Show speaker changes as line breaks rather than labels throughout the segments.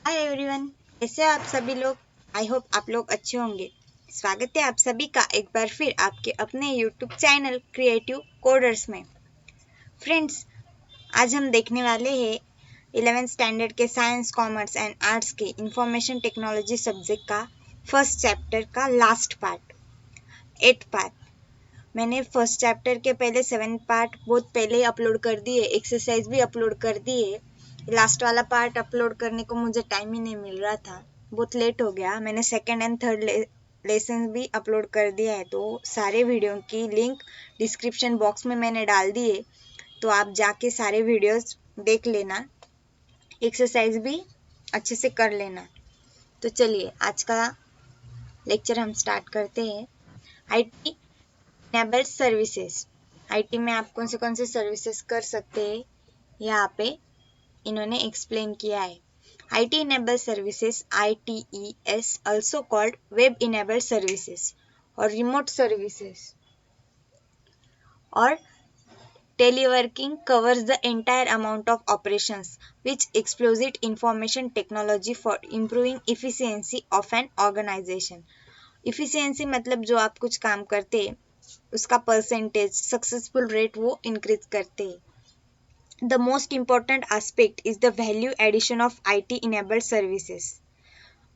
Hi everyone, कैसे हो आप सभी लोग। आई होप आप लोग अच्छे होंगे। स्वागत है आप सभी का एक बार फिर आपके अपने यूट्यूब चैनल क्रिएटिव कोडर्स में। फ्रेंड्स, आज हम देखने वाले हैं 11th स्टैंडर्ड के साइंस कॉमर्स एंड आर्ट्स के इंफॉर्मेशन टेक्नोलॉजी सब्जेक्ट का फर्स्ट चैप्टर का लास्ट पार्ट, 8th पार्ट। मैंने फर्स्ट चैप्टर के पहले 7 पार्ट बहुत पहले अपलोड कर दिए, एक्सरसाइज भी अपलोड कर दिए। लास्ट वाला पार्ट अपलोड करने को मुझे टाइम ही नहीं मिल रहा था, बहुत लेट हो गया। मैंने सेकंड एंड थर्ड लेसन भी अपलोड कर दिया है, तो सारे वीडियो की लिंक डिस्क्रिप्शन बॉक्स में मैंने डाल दिए, तो आप जाके सारे वीडियोस देख लेना, एक्सरसाइज भी अच्छे से कर लेना। तो चलिए आज का लेक्चर हम स्टार्ट करते हैं। IT enabled services. आईटी में आप कौन से सर्विसेज कर सकते हैं, यहाँ पे इन्होंने एक्सप्लेन किया है। IT enabled services, ITES, also called web enabled services और remote services और teleworking covers the entire amount of operations which exploit information technology for improving efficiency of an organization. Efficiency मतलब जो आप कुछ काम करते हैं उसका परसेंटेज, सक्सेसफुल रेट वो इंक्रीज करते हैं। The most important aspect is the value addition of IT enabled services.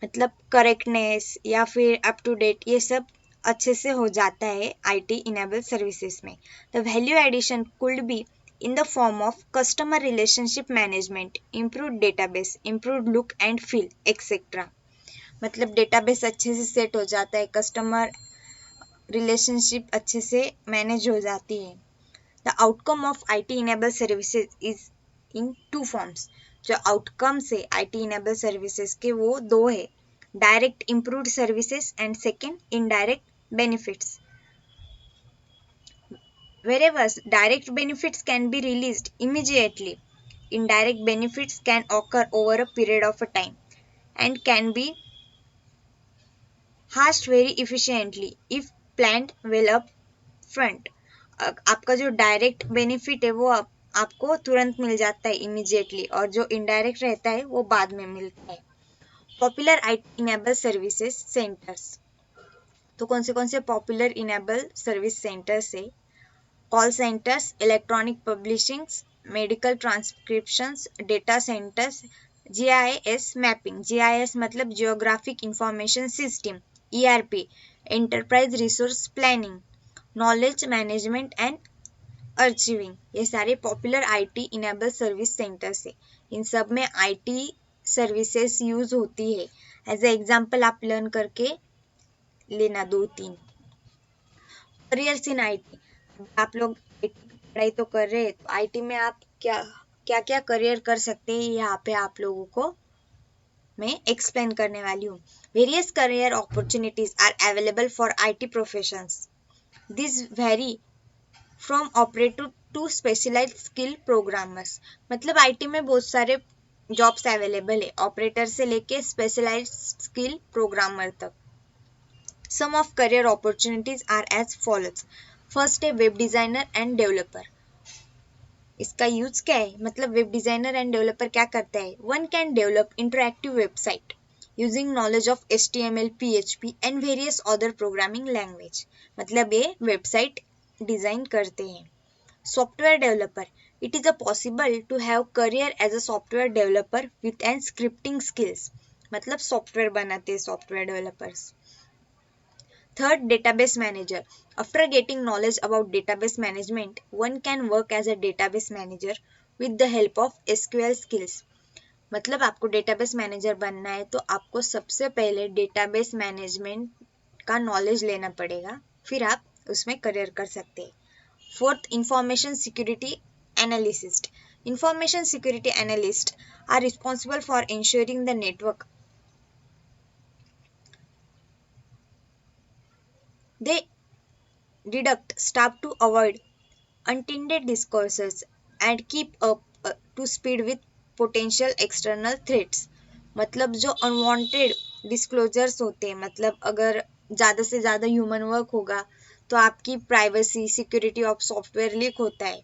मतलब करेक्टनेस या फिर अप टू डेट ये सब अच्छे से हो जाता है IT enabled services में। The value addition could be in the form of customer relationship management, improved database, improved look and feel, etc. मतलब डेटाबेस अच्छे से सेट हो जाता है, कस्टमर रिलेशनशिप अच्छे से मैनेज हो जाती है। The outcome of IT enabled services is in two forms. जो आउटकम से IT enabled services के वो दो है, direct improved services and second indirect benefits. Whereas direct benefits can be released immediately, indirect benefits can occur over a period of a time and can be harnessed very efficiently if planned well up front. आपका जो direct benefit है वो आपको तुरंत मिल जाता है immediately, और जो इनडायरेक्ट रहता है वो बाद में मिलता है। Popular IT enable services centres. तो कौन से पॉपुलर इनेबल सर्विस सेंटर्स है? Call centres, electronic publishings, medical transcriptions, data centres, GIS mapping. GIS मतलब geographic information system, ERP, enterprise resource planning, knowledge management and archiving. ये सारे popular IT enable service centres है। इन सब में IT services use होती है। एज ए एग्जांपल आप लर्न करके लेना 2-3। Careers in IT। आप लोग पढ़ाई तो कर रहे हैं, तो IT में आप क्या क्या करियर कर सकते हैं, यहाँ पे आप लोगों को मैं एक्सप्लेन करने वाली हूँ। Various career opportunities are available for IT professions. This vary from operator to specialised skill programmers. मतलब IT में बहुत सारे जॉब्स अवेलेबल है, ऑपरेटर से लेके स्पेशलाइज्ड स्किल प्रोग्रामर तक। Some of career opportunities are as follows. First है web designer and developer. इसका यूज क्या है? मतलब वेब डिजाइनर एंड डेवलपर क्या करता है? One can develop interactive website using knowledge of HTML, PHP and various other programming language. मतलब ये वेबसाइट डिजाइन करते हैं। Software developer, it is a possible to have career as a software developer with an scripting skills. मतलब software बनाते हैं software developers. Third, database manager. After getting knowledge about database management, one can work as a database manager with the help of SQL skills. मतलब आपको database manager बनना है तो आपको सबसे पहले डेटाबेस मैनेजमेंट का नॉलेज लेना पड़ेगा, फिर आप उसमें करियर कर सकते हैं। Fourth, information security analyst. Information security analysts are responsible for ensuring the network. They deduct staff to avoid unintended discourses and keep up to speed with potential external threats. मतलब जो अनवांटेड डिस्क्लोजर्स होते हैं, मतलब अगर ज़्यादा से ज़्यादा human work होगा तो आपकी privacy, security of software leak होता है।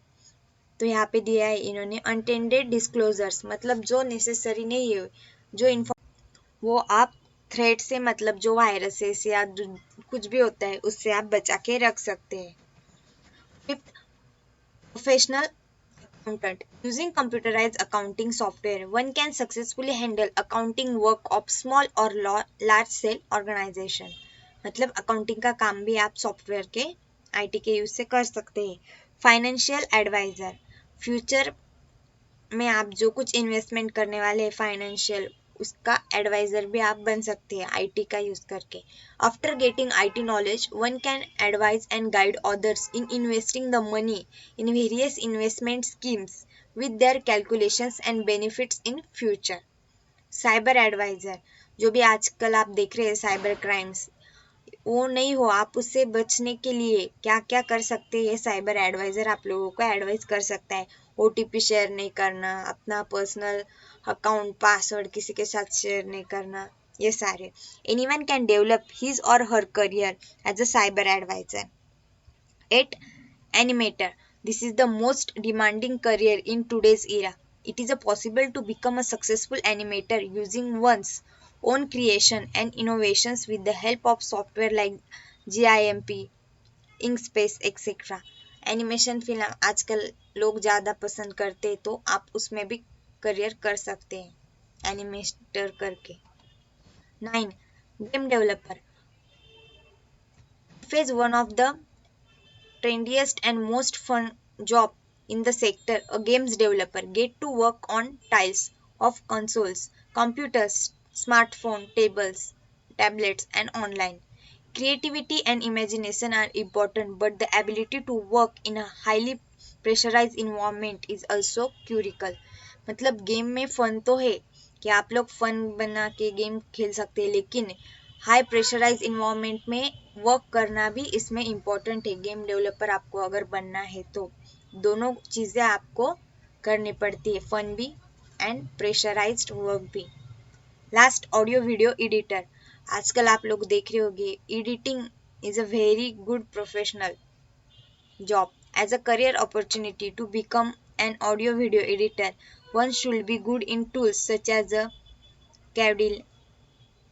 तो यहाँ पे दिया है इन्होंने अनटेंडेड डिस्क्लोजर्स, मतलब जो नेसेसरी नहीं है, जो वो आप थ्रेट से, मतलब जो वायरसेस या कुछ भी होता है उससे आप बचा के रख सकते हैं। Fifth, professional accountant. Using computerized accounting software, one can successfully handle accounting work of small or large scale organization. मतलब अकाउंटिंग का काम भी आप सॉफ्टवेयर के आईटी के यूज से कर सकते हैं। फाइनेंशियल एडवाइजर, फ्यूचर में आप जो कुछ इन्वेस्टमेंट करने वाले हैं फाइनेंशियल, उसका एडवाइजर भी आप बन सकते हैं आईटी का यूज करके। After getting IT knowledge, one can advise and guide others in investing the money in various investment schemes with their calculations and benefits in future. Cyber advisor, जो भी आजकल आप देख रहे हैं साइबर क्राइम्स, वो नहीं हो, आप उससे बचने के लिए क्या क्या कर सकते हैं, ये साइबर एडवाइजर आप लोगों को एडवाइस कर सकता है। ओटीपी शेयर नहीं करना, अपना पर्सनल अकाउंट पासवर्ड किसी के साथ शेयर नहीं करना, ये सारे। एनीवन कैन डेवलप हिज और her career as a cyber advisor. 8. Animator. This is the most demanding career in today's era. It is possible to become a successful animator using one's own creation and innovations with the help of software like GIMP, Inkspace, etc. Animation film आजकल लोग ज़्यादा पसंद करते हैं, तो आप उसमें भी करियर कर सकते हैं एनिमेटर करके। 9. Game developer. Phase one of the trendiest and most fun job in the sector, a games developer get to work on tiles of consoles, computers, smartphone, tablets and online. Creativity and imagination are important, but the ability to work in a highly pressurized environment is also critical. मतलब game में fun तो है कि आप लोग fun बना के game खेल सकते हैं, लेकिन हाई प्रेशराइज इन्वायरमेंट में वर्क करना भी इसमें इम्पोर्टेंट है। गेम डेवलपर आपको अगर बनना है तो दोनों चीज़ें आपको करनी पड़ती है, फन भी एंड प्रेशराइज्ड वर्क भी। Last, audio video editor. आजकल आप लोग देख रहे होंगे, editing is a very good professional job. As a career opportunity to become an audio video editor, one should be good in tools such as Cavdil,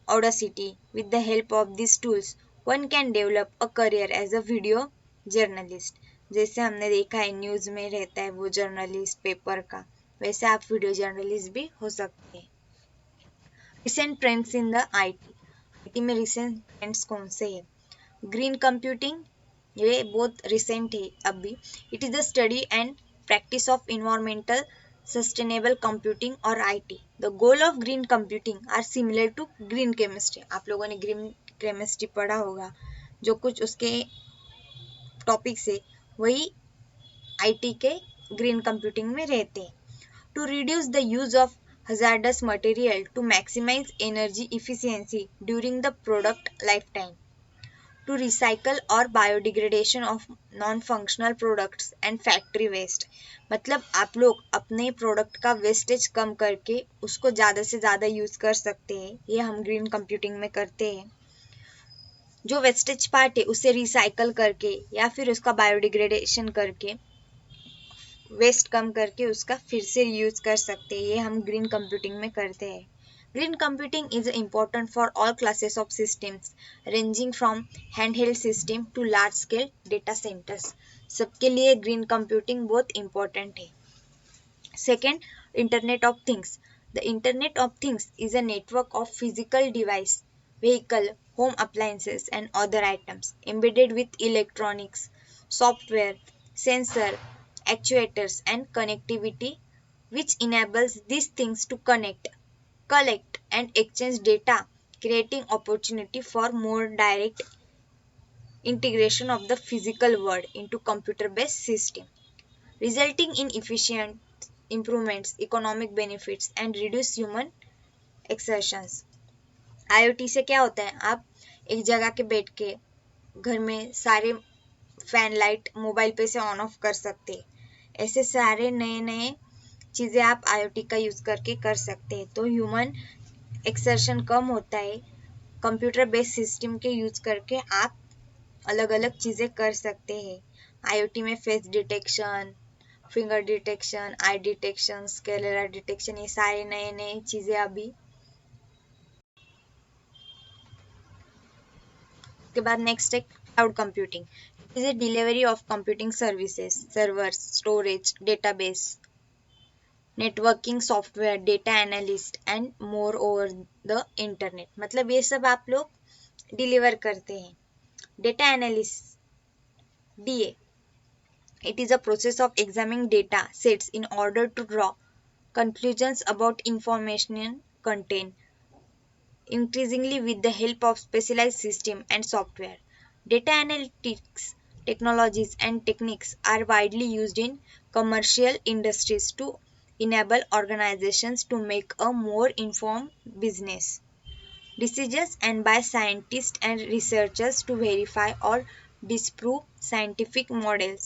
Audacity. With the help of these tools, one can develop a career as a video journalist. जैसे हमने देखा है news में रहता है वो journalist paper का, वैसे आप वीडियो जर्नलिस्ट भी हो सकते हैं। Recent trends in the IT. IT में रिसेंट ट्रेंड्स कौन से हैं? ग्रीन कंप्यूटिंग, ये बहुत रिसेंट है अभी. It is the study and practice of environmental sustainable computing और IT. The goal of green computing are similar to green chemistry. आप लोगों ने ग्रीन केमिस्ट्री पढ़ा होगा, जो कुछ उसके टॉपिक्स है वही आईटी के ग्रीन कंप्यूटिंग में रहते हैं. To reduce the use of hazardous material to maximize energy efficiency during the product lifetime. To recycle or biodegradation of non-functional products and factory waste. मतलब आप लोग अपने प्रोडक्ट का वेस्टेज कम करके उसको ज़्यादा से ज़्यादा यूज़ कर सकते हैं, ये हम ग्रीन कंप्यूटिंग में करते हैं. जो वेस्टेज पार्ट है उसे रिसाइकल करके या फिर उसका बायोडिग्रेडेशन करके वेस्ट कम करके उसका फिर से यूज कर सकते हैं, ये हम ग्रीन कंप्यूटिंग में करते हैं. Green computing is important for all classes of systems ranging from handheld system to large scale data centres. सबके लिए ग्रीन कंप्यूटिंग बहुत इम्पोर्टेंट है. Second, internet of things. The internet of things is a network of physical device, vehicle, home appliances and other items embedded with electronics, software, sensor, actuators and connectivity which enables these things to connect, collect and exchange data, creating opportunity for more direct integration of the physical world into computer based system, resulting in efficient improvements, economic benefits and reduce human exertions. IoT से क्या होता है, आप एक जगह के बैठ के घर में सारे फैन लाइट मोबाइल पे से ऑन ऑफ कर सकते हैं. ऐसे सारे नए नए चीज़ें आप आईओटी का यूज़ करके कर सकते हैं, तो ह्यूमन एक्सर्शन कम होता है. कंप्यूटर बेस्ड सिस्टम के यूज़ करके आप अलग अलग चीज़ें कर सकते हैं. आईओटी में फेस डिटेक्शन, फिंगर डिटेक्शन, आई डिटेक्शन, स्केलर डिटेक्शन, ये सारे नए नए चीज़ें अभी उसके बाद नेक्स्ट है cloud computing. It is a delivery of computing services, servers, storage, database, networking software, data analyst and more over the internet. मतलब ये सब आप लोग डिलीवर करते हैं. Data analyst, DA, it is a process of examining data sets in order to draw conclusions about information contained, increasingly with the help of specialized system and software. Data analytics technologies and techniques are widely used in commercial industries to enable organizations to make a more informed business decisions and by scientists and researchers to verify or disprove scientific models,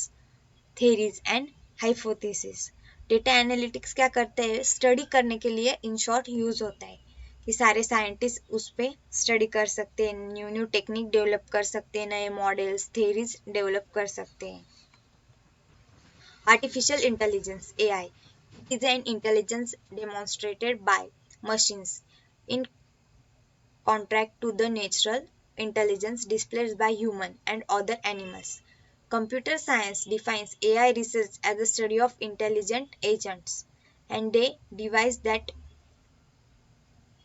theories and hypothesis. Data analytics क्या करते हैं? Study करने के लिए in short use होता है कि सारे साइंटिस्ट उस पर स्टडी कर सकते हैं, न्यू न्यू टेक्निक डेवलप कर सकते हैं, नए मॉडल्स, थेरीज डेवलप कर सकते हैं. Artificial intelligence, AI, it is an intelligence demonstrated by machines in contract to the natural intelligence displayed by human and other animals. Computer science defines AI research as the study of intelligent agents and a device that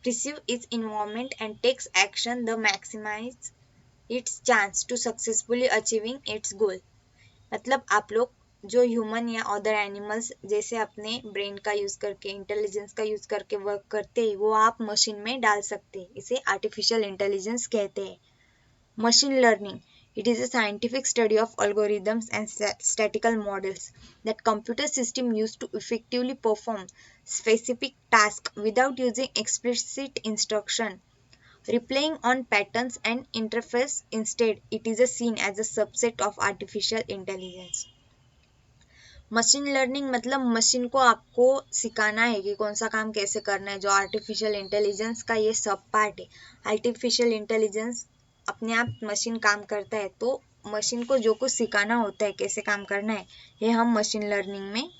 perceives its environment and takes action that maximize its chance to successfully achieving its goal. मतलब आप लोग जो human या other animals जैसे अपने brain का use करके, intelligence का यूज करके वर्क करते हैं, वो आप मशीन में डाल सकते हैं. इसे आर्टिफिशियल इंटेलिजेंस कहते हैं. Machine learning, it is a scientific study of algorithms and statistical models that computer system use to effectively perform specific tasks without using explicit instruction, relying on patterns and interface. Instead, it is seen as a subset of artificial intelligence. Machine learning मतलब machine को आपको सिखाना है कि कौन सा काम कैसे करना है, जो आर्टिफिशियल इंटेलिजेंस का ये सब पार्ट है. आर्टिफिशियल इंटेलिजेंस अपने आप मशीन काम करता है, तो मशीन को जो कुछ सिखाना होता है, कैसे काम करना है, ये हम मशीन लर्निंग में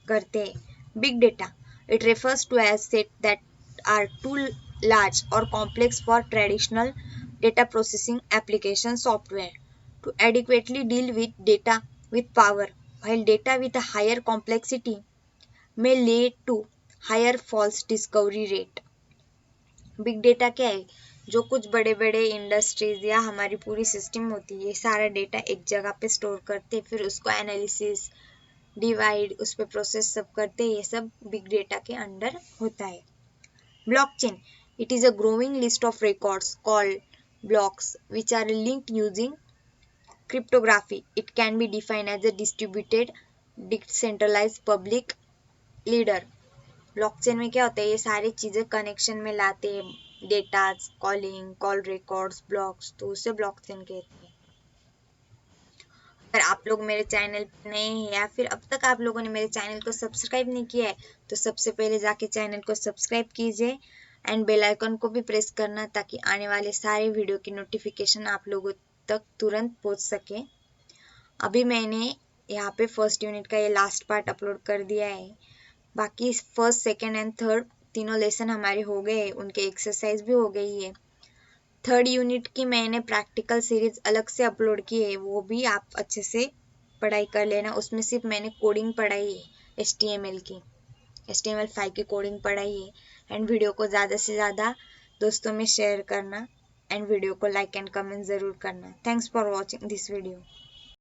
करते हैं. Big data, it refers to asset that are too large और complex for traditional data processing application software to adequately deal with data with power, while data with a higher complexity may lead to higher false discovery rate. Big data क्या है? जो कुछ बड़े बड़े industries या हमारी पूरी सिस्टम होती है, ये सारा डेटा एक जगह पे स्टोर करते, फिर उसको एनालिसिस, डिवाइड, उस पर प्रोसेस सब करते, ये सब बिग डेटा के अंडर होता है. Blockchain, it is a growing list of records called blocks which are linked using cryptography. It can be defined as a distributed, decentralized public ledger. Blockchain में क्या होता है? ये सारी चीज़ें कनेक्शन में लाते हैं, datas, calling, call records, blocks, तो उसे ब्लॉकचेन कहते हैं. अगर आप लोग मेरे चैनल पर नए हैं या फिर अब तक आप लोगों ने मेरे चैनल को सब्सक्राइब नहीं किया है, तो सबसे पहले जाके चैनल को सब्सक्राइब कीजिए एंड बेल आइकन को भी प्रेस करना, ताकि आने वाले सारे वीडियो की नोटिफिकेशन आप लोगों तक तुरंत पहुंच सके. अभी मैंने यहाँ पे फर्स्ट यूनिट का ये लास्ट पार्ट अपलोड कर दिया है. बाकी फर्स्ट, सेकंड एंड थर्ड तीनों लेसन हमारे हो गए, उनके एक्सरसाइज भी हो गई है. थर्ड यूनिट की मैंने प्रैक्टिकल सीरीज अलग से अपलोड की है, वो भी आप अच्छे से पढ़ाई कर लेना. उसमें सिर्फ मैंने कोडिंग पढ़ाई है, HTML की, HTML5 की कोडिंग पढ़ाई है. एंड वीडियो को ज़्यादा से ज़्यादा दोस्तों में शेयर करना एंड वीडियो को लाइक एंड कमेंट ज़रूर करना. Thanks for watching this video.